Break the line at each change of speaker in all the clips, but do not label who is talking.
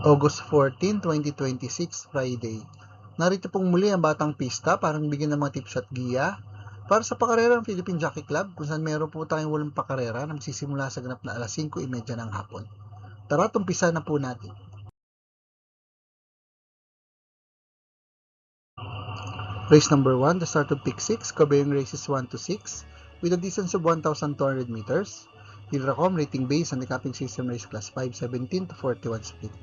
August 14, 2026, Friday. Narito pong muli ang Batang Pista para bigyan ng mga tips at giya para sa pakarera ng Philippine Jockey Club kung saan meron po tayong 8 pakarera na magsisimula sa ganap na alas 5:30 ng hapon. Tara, tumpisa na po natin. Race number 1, the start of pick 6, covering races 1 to 6 with a distance of 1,200 meters. Hilracom rating based on the capping system race class 5:17 to 41 split.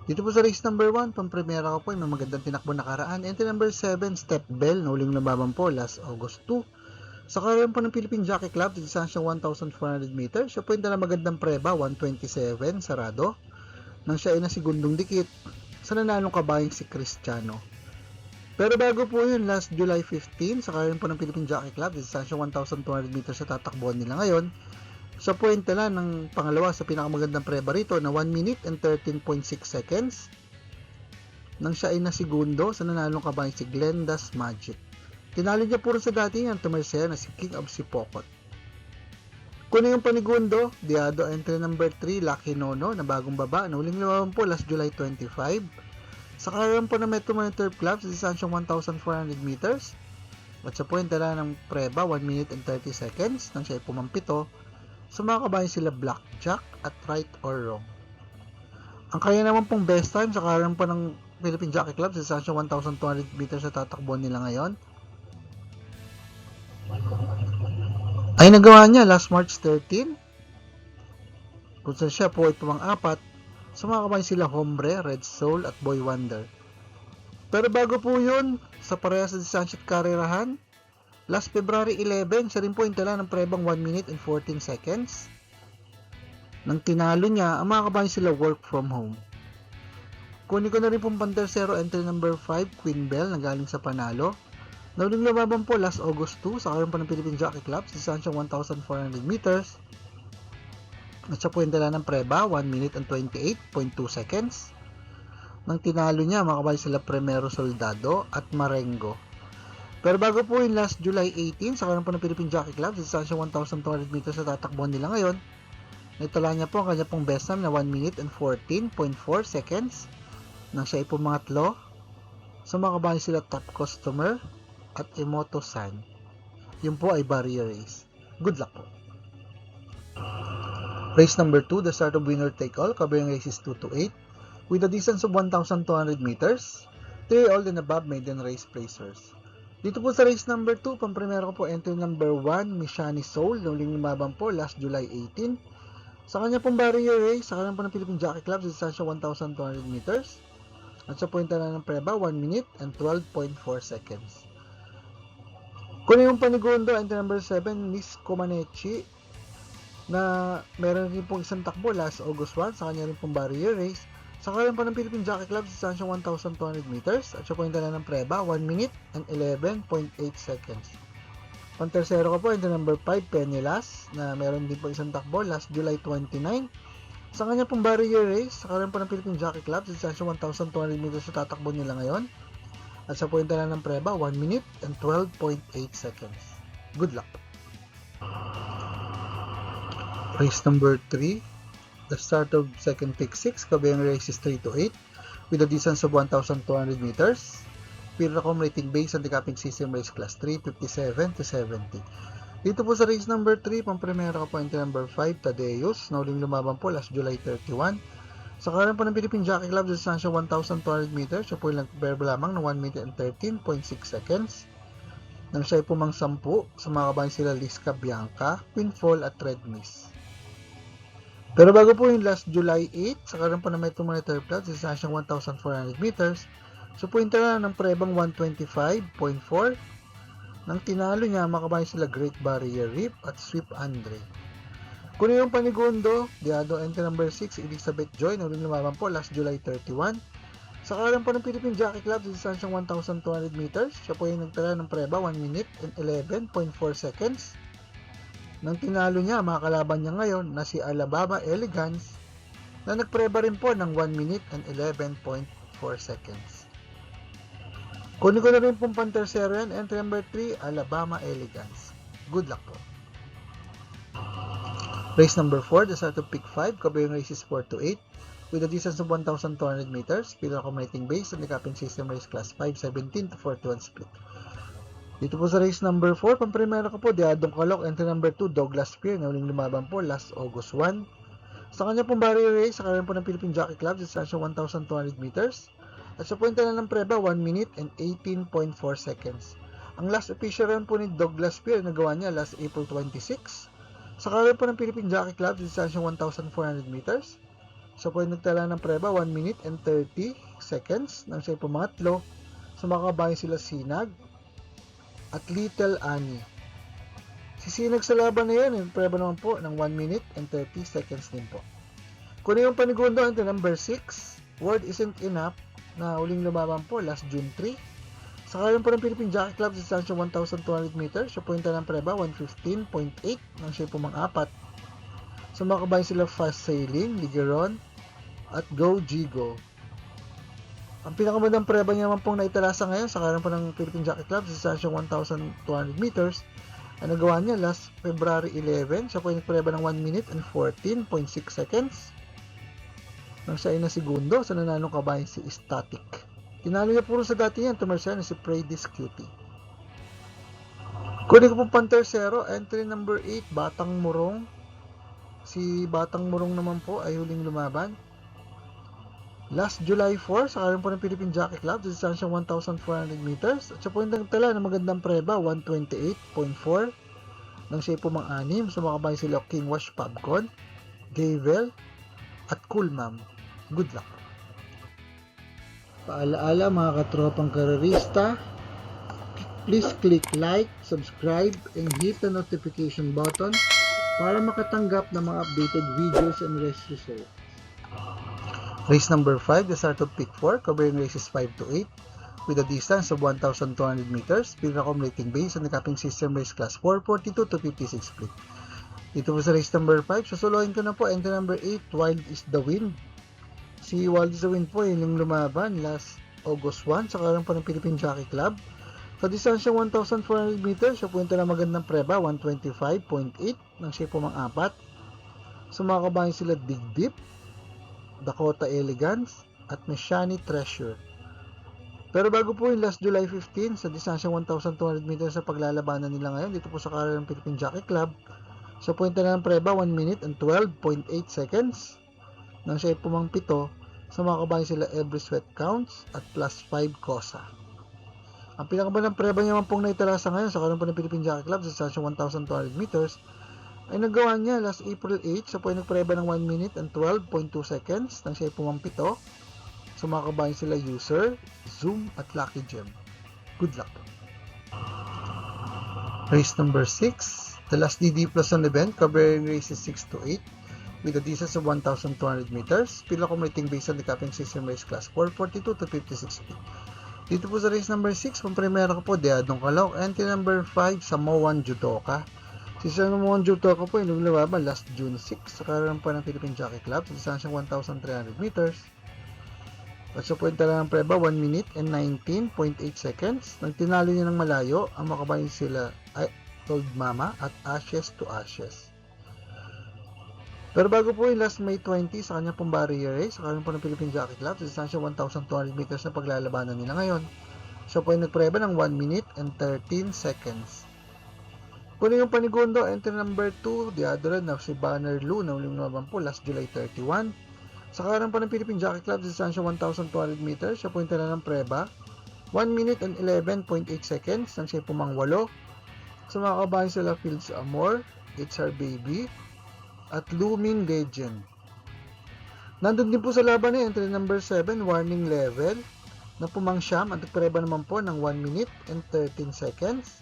Dito po sa race number 1, pampremera ko po ay may magandang tinakbo nakaraan. Entry number 7, Step Bell, na uling lababan po last August 2. Sa karoon po ng Philippine Jockey Club, distansya 1,400 meters. Siya po yung dala magandang preba, 127, sarado. Nang siya ay nasigundong dikit sa nanalong kabayang si Cristiano. Pero bago po yun, last July 15, sa karoon po ng Philippine Jockey Club, distansya 1,200 meters sa tatakbuhan nila ngayon. Sa puwente lang ng pangalawa sa pinakamagandang preba rito na 1 minute and 13.6 seconds nang siya ay nasigundo sa nanalong kabayan si Glenda's Magic. Tinalo niya puro sa dati niyang tumerser na si King of Sipokot. Kunin yung panigundo, Diado entry number 3, Lucky Nono na bagong baba na uling lumaban po last July 25. Sa karoon po ng Metro Manila Turf Club sa distansyang 1,400 meters at sa puwente lang ng preba 1 minute and 30 seconds nang siya ay pumampito. Sa mga kabayan sila Blackjack at Right or Wrong. Ang kaya naman pong best time sa karoon po ng Philippine Jockey Club sa distansyang 1,200 meters sa tatakbuhan nila ngayon ay nagawa niya last March 13 kung saan siya po ay tumang-apat sa mga kabayan sila Hombre, Red Soul at Boy Wonder. Pero bago po yun, sa parehas sa distansya at karerahan, last February 11, siya rin po yung tala ng prebang 1 minute and 14 seconds. Nang tinalo niya, ang mga kabayan sila Work From Home. Kunin ko na rin pong pantersero entry number 5, Queen Bell, na galing sa panalo. Nauling lumaban po last August 2 sa karoon po ng Philippine Jockey Club sa distansyang 1,400 meters. At siya po yung tala ng preba, 1 minute and 28.2 seconds. Nang tinalo niya, mga kabayan sila Primero Soldado at Marengo. Pero bago po yung last July 18, sa karoon po ng Philippine Jockey Club, sa distansya 1,200 meters sa tatakbuhan nila ngayon, naitala niya po ang kanya pong best time na 1 minute and 14.4 seconds nang siya ay pumangatlo. Sa mga kabayan sila Top Customer at Emoto San. Yun po ay barrier race. Good luck po. Race number 2, the start of winner take all, covering races 2 to 8 with a distance of 1,200 meters. 3 old and above maiden race placers. Dito po sa race number 2, pampremero ko po entry number 1, Mishani Soul, na uling lumaban po last July 18. Sa kanya pong barrier race, sa kanya po ng Philippine Jockey Club, sa distansya 1,200 meters. At sa point na ng preba, 1 minute and 12.4 seconds. Kunin yung panigundo, entry number 7, Miss Comaneci, na meron rin pong isang takbo last August 1, sa kanya rin pong barrier race. Sa karoon po ng Philippine Jockey Club, sa distansyang 1,200 meters at siya po yung dala ng preba, 1 minute and 11.8 seconds. Pantersero ko po, entry number 5, Penilas, na meron din po isang takbo last July 29. Sa kanya pong barrier race, sa karoon po ng Philippine Jockey Club, sa distansyang 1,200 meters sa tatakbo nila ngayon at siya po yung dala ng preba, 1 minute and 12.8 seconds. Good luck! Race number 3, the start of second pick 6, kabayang races 3 to 8 with a distance of 1,200 meters. Pilracom rating based on the capping system race class 3, 57 to 70. Dito po sa race number 3, pampremera ko po entry number 5, Tadeus, na uling lumaban po last July 31. Sa karoon po ng Philippine Jockey Club, sa distansya 1,200 meters, siya po yung nagperba lamang ng 1 minute and 13.6 seconds. Nang siya ay pumang 10, sa mga kabayan sila Lisca Bianca, Queenfall at Red Miss. Pero bago po yung last July 8, sa karoon po ng Metro Manila Turf Club, sa distansyang 1,400 meters, so punta na ng prebang 125.4. Nang tinalo niya, makabayan sila Great Barrier Reef at Sweep Andre. Kunin yung panigundo, Diado entry number 6, Elizabeth Joy, na uling lumaban po last July 31. Sa karoon po ng Philippine Jockey Club, sa distansyang 1,200 meters, siya po yung nagtala ng preba, 1 minute and 11.4 seconds. Nang tinalo niya, mga kalaban niya ngayon na si Alabama Elegance, na nagpreba rin po ng 1 minute and 11.4 seconds. Kunin ko na rin pong pantersero yan, entry number 3, Alabama Elegance. Good luck po. Race number 4, the start of pick 5, kabayang races 4 to 8 with a distance of 1,200 meters, field accommodating base and the capping system race class 5, 17 to 41 split. Dito po sa race number 4, pamprimera ko po, Diadong Calooc, entry number 2, Douglas Spear, na huling lumaban po last August 1. Sa kanya pong barrier race, sa karan po ng Philippine Jockey Club, distansya 1,200 meters. At sa punta na ng preba, 1 minute and 18.4 seconds. Ang last official run po ni Douglas Spear, nagawa niya last April 26. Sa karan po ng Philippine Jockey Club, distansya 1,400 meters. Sa po nagtala ng preba, 1 minute and 30 seconds. Nang siya po mangatlo, sa mga kabayan sila Sinag at Little Annie. Si Sinag sa laban na yan, yung preba naman po ng 1 minute and 30 seconds din po. Kung yung panigundo, ito number 6, Word Isn't Enough, na uling lumaban po last June 3. Sa karan po ng Philippine Jockey Club, distansya 1,200 meters, siya po yung ng preba, 115.8, nang siya po mang-apat. Sa mga kabayan sila Fast Sailing, Ligeron, at Go Gigo. Ang pinakamagandang preba niya naman pong naitalasa ngayon sa karan po ng Philippine Jockey Club, distansya 1,200 meters, ang nagawa niya last February 11, siya po yung preba ng 1 minute and 14.6 seconds. Nang siya ay na segundo sa nananong kabayan si Static. Tinalo niya puro sa dati yan, tumarsya na si Pradis Cutie. Kunin ko po pantersero, entry number 8, Batang Murong. Si Batang Murong naman po ay huling lumaban last July 4, sa karan po ng Philippine Jockey Club, distansya 1,400 meters. At siya po yung nagtala ng magandang preba, 128.4. Nang siya po mang-anim, sa mga kabayan sila King Wash Pabcon, Gavel, at Cool Ma'am. Good luck. Paalaala mga katropang karerista, please click like, subscribe, and hit the notification button para makatanggap ng mga updated videos and race results. Race number 5, the start of pick 4, covering races 5 to 8 with a distance of 1,200 meters, field accommodating base and the capping system race class 4, 42 to 56 split. Dito po sa race number 5, susuluhin ko na po, entry number 8, Wild is the Wind. Si Wild is the Wind po, yung lumaban last August 1, sa karan po ng Philippine Jockey Club. Sa distansya 1,400 meters, siya po yung talang magandang preba, 125.8, nang siya po mang-apat. Sa mga kabayan sila Dig Deep, Dakota Elegance, at Meshani Treasure. Pero bago po yung last July 15, sa distansya 1,200 meters sa paglalabanan nila ngayon, dito po sa karan ng Philippine Jockey Club, sa point na ng preba, 1 minute and 12.8 seconds. Nang siya ay pumangpito, sa mga kabayan sila Every Sweat Counts at plus 5 Cosa. Ang pinakabalang preba niya man pong naitalasa ngayon sa karan po ng Philippine Jockey Club sa distansya 1,200 meters ay nagawa niya last April 8 sa po ay nagpreba ng 1 minute and 12.2 seconds nang siya ay pumangpito. Sa mga kabayan sila User, Zoom at Lucky Gem. Good luck. Race number 6, the last DD Plus on event covering races 6 to 8 with a distance of 1,200 meters, field accommodating base on the capping system race class 442 to 56 feet. Dito po sa race number 6, pamprimera ko po, Diadong Calooc, entry number 5, Samoan Judoka. Si Samoan Judoka po, yung lumaban last June 6, sa karan po ng Philippine Jockey Club, sa distansya 1,300 meters. At sa point na ng preba, 1 minute and 19.8 seconds. Nang tinalo niya ng malayo, ang makabayin sila Told Mama at Ashes to Ashes. Pero bago po yung last May 20 sa kanya pong barrier race, sa karan po ng Philippine Jockey Club, sa distansya 1,200 meters na paglalabanan nila ngayon, siya po ay nagpreba ng 1 minute and 13 seconds. Kunin yung panigundo, entry number 2, the other na si Banner Lou, na uling naman po last July 31. Sa karan po ng Philippine Jockey Club, sa distansya 1,200 meters, siya po yung tala ng preba, 1 minute and 11.8 seconds, nang siya pumangwalo. Sa mga kabayan sila Fields Amor, It's Our Baby, at Looming Legend. Nandun din po sa laban na entry number 7, Warning Level, na pumangsyam at nagpreba naman po ng 1 minute and 13 seconds.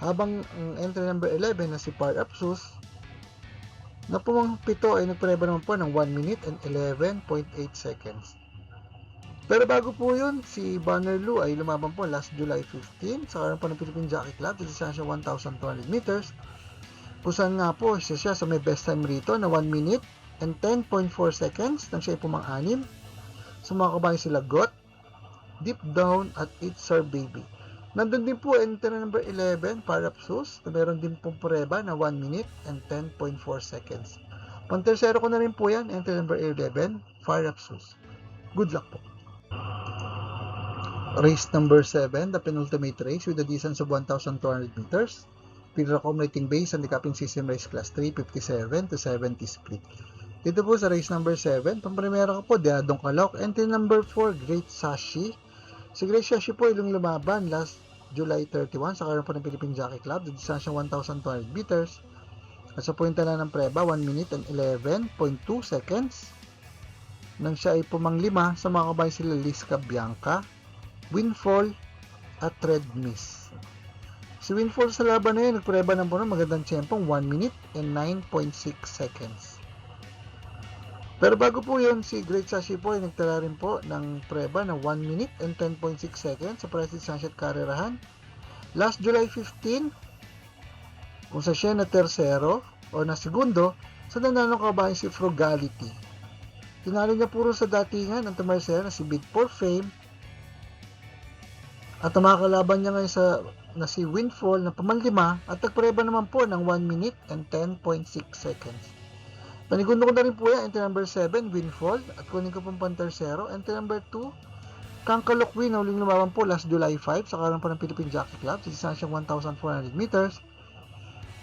Habang ang entry number 11 na si Part Absus, na pumangpito ay nagpreba naman po ng 1 minute and 11.8 seconds. Pero bago po yun, si Banner Lou ay lumaban po last July 15 sa karan po ng Philippine Jockey Club sa distansya 1,200 meters. Kusan nga po siya sa may best time rito na 1 minute and 10.4 seconds nang siya ay pumang-anim. Sa mga kabayan sila Got, Deep Down at It's Our Baby. Nandun din po entry number 11, Parapsus, na meron din pong preba na 1 minute and 10.4 seconds. Pantersero ko na rin po yan, entry number 11, Fire Sus. Good luck po. Race number 7, the penultimate race with a distance of 1,200 meters. Pilracom rating base, handicapping system race class 3, 57 to 70 split. Dito po sa race number 7, pampremera ko po, Diadong Calok. Entry number 4, Great Sashi. Si Great Sashi po ilong lumaban last July 31 sa karoon po ng Philippine Jockey Club. The distance 1,200 meters. At sa point na ng preba, 1 minute and 11.2 seconds. Nang siya ay pumanglima sa mga kabayan sila Lisca Bianca, Windfall at Red Miss. Si Windfall sa laban na yun, nagpreba ng puno magandang tiyempong 1 minute and 9.6 seconds. Pero bago po yun, si Great Sashi po ay nagtala rin po ng preba na 1 minute and 10.6 seconds sa Prestige Sunset Karerahan. Last July 15, kung sa siya na tersero o na segundo, sa nananong kabayan si Frugality. Tinalo niya puro sa datingan ang tumarsero na si Bid for Fame. At ang mga kalaban niya ngayon na si Windfall na pamanlima at nagpreba naman po ng 1 minute and 10.6 seconds. Panigundo ko na rin po yan, entry number 7, Windfall, at kunin ko pong pantersero. Entry number 2, Kangkalok Win, na uling lumaban po last July 5 sa karoon po ng Philippine Jockey Club, sa distansya 1,400 meters.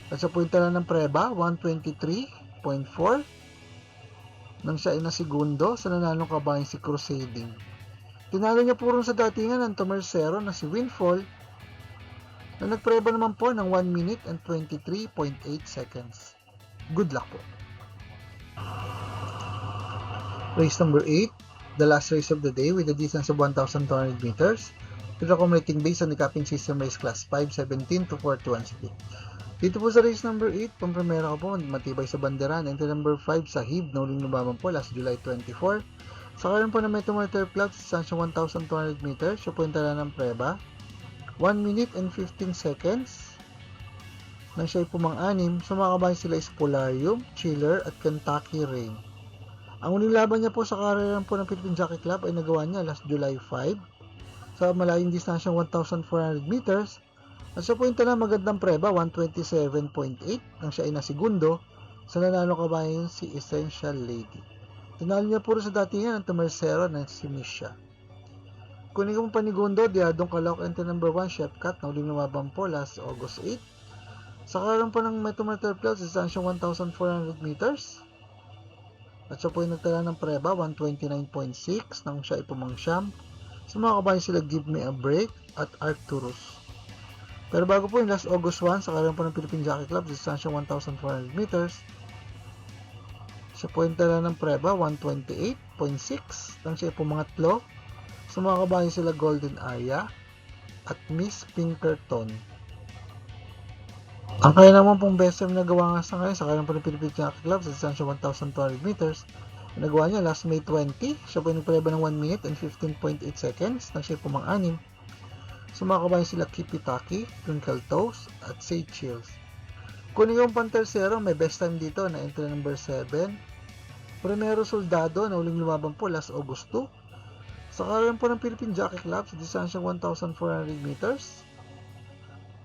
At sa punta na ng preba, 123.4. Nang siya ay nasigundo, sa nananong kabayan si Crusading. Tinalo niya puro sa datingan ng tumersero na si Windfall, na nagpreba naman po ng 1 minute and 23.8 seconds. Good luck po. Race number 8, the last race of the day with a distance of 1,200 meters. Pilracom rating based on the capping system race class 5, 17 to 41 speed. Dito po sa race number 8, pampremera ko po, matibay sa banderan. Entry number 5 sa HIB, na uling lumaban po last July 24. Sa karoon po na Metro Motor Club, sa distansya 1,200 meters, siya po yung tala ng preba. 1 minute and 15 seconds. Nang siya ay pumang-anim, sa mga kabayan sila is Polarium, Chiller at Kentucky Rain. Ang uling laban niya po sa karera po ng Philippine Jockey Club ay nagawa niya last July 5 sa malayong distansya 1,400 meters. At sa point na magandang preba, 127.8 nang siya ay nasigundo sa nanalo kabayan si Essential Lady. Tinalo niya puro sa datingan ang tumersero ng si Misha. Kunin ko pong panigundo, Diadong Calok, entry number 1, Chef Cat, na uling lumaban po last August 8. Sa karoon po ng Metro Motor Club, sa distansya 1,400 meters. At siya po ay nagtala ng preba, 129.6 nang siya ay pumangsyam. Sa mga kabayan sila Give Me a Break at Arcturus. Pero bago po yung last August 1, sa karoon po ng Philippine Jockey Club, sa distansya 1,400 meters. Siya po ay nagtala ng preba, 128.6 nang siya ay pumangatlo. Sa mga kabayan sila Golden Aya at Miss Pinkerton. Ang kaya naman pong best time na gawa nga sa ngayon sa karoon po ng Philippine Jockey Club sa distansya 1,200 meters. Nagawa niya last May 20. Siya po nagpreba ng 1 minute and 15.8 seconds nang siya pumang-anim. Sa mga kabayan sila Kipitaki, Twinkle Toes at Say Chills. Kunin yung pantersero, may best time dito na entry number 7. Primero Soldado na uling lumaban po last August 2. Sa karoon po ng Philippine Jockey Club sa distansya 1,400 meters.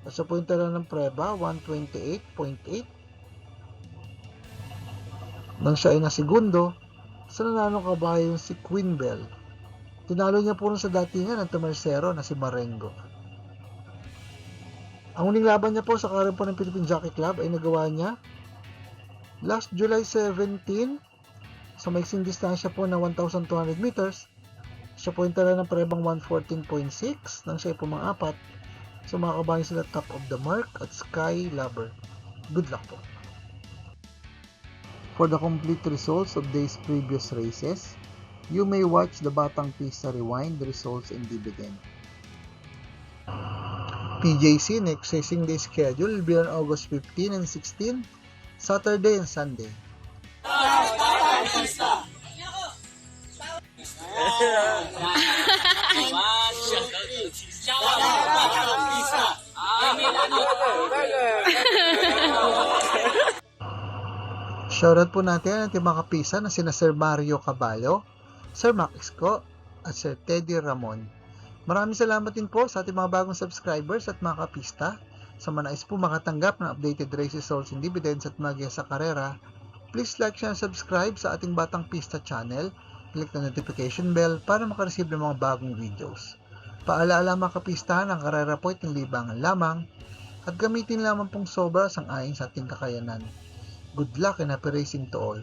At sa punta lang ng preba, 128.8. Nang siya ay nasigundo, sa nananong kabayan si Queen Bell. Tinalo niya puro sa datingan ang tumersero na si Marengo. Ang uling laban niya po sa karoon po ng Philippine Jockey Club ay nagawa niya last July 17 sa maiksing distansya po na 1,200 meters. Siya po yung tala ng prebang 114.6 nang siya ay pumang-apat. So mga kabayan sila Top of the Mark at Sky Lover. Good luck po. For the complete results of these previous races, you may watch the Batang Pista Rewind results and dividend. PJC next racing day schedule will be on August 15 and 16, Saturday and Sunday. Shoutout po natin ang ating mga kapisa na sina Sir Mario Caballo, Sir Max Ko, at Sir Teddy Ramon. Maraming salamat din po sa ating mga bagong subscribers at mga kapista. Sa manais po makatanggap ng updated race results and dividends at mga sa karera, Please like, share, and subscribe sa ating Batang Pista channel. Click the notification bell para makareceive ng mga bagong videos. Paalaala mga kapistahan, ang karera po ay libangan lamang at gamitin lamang pong sobra sang ayon sa ating kakayanan. Good luck and happy racing to all.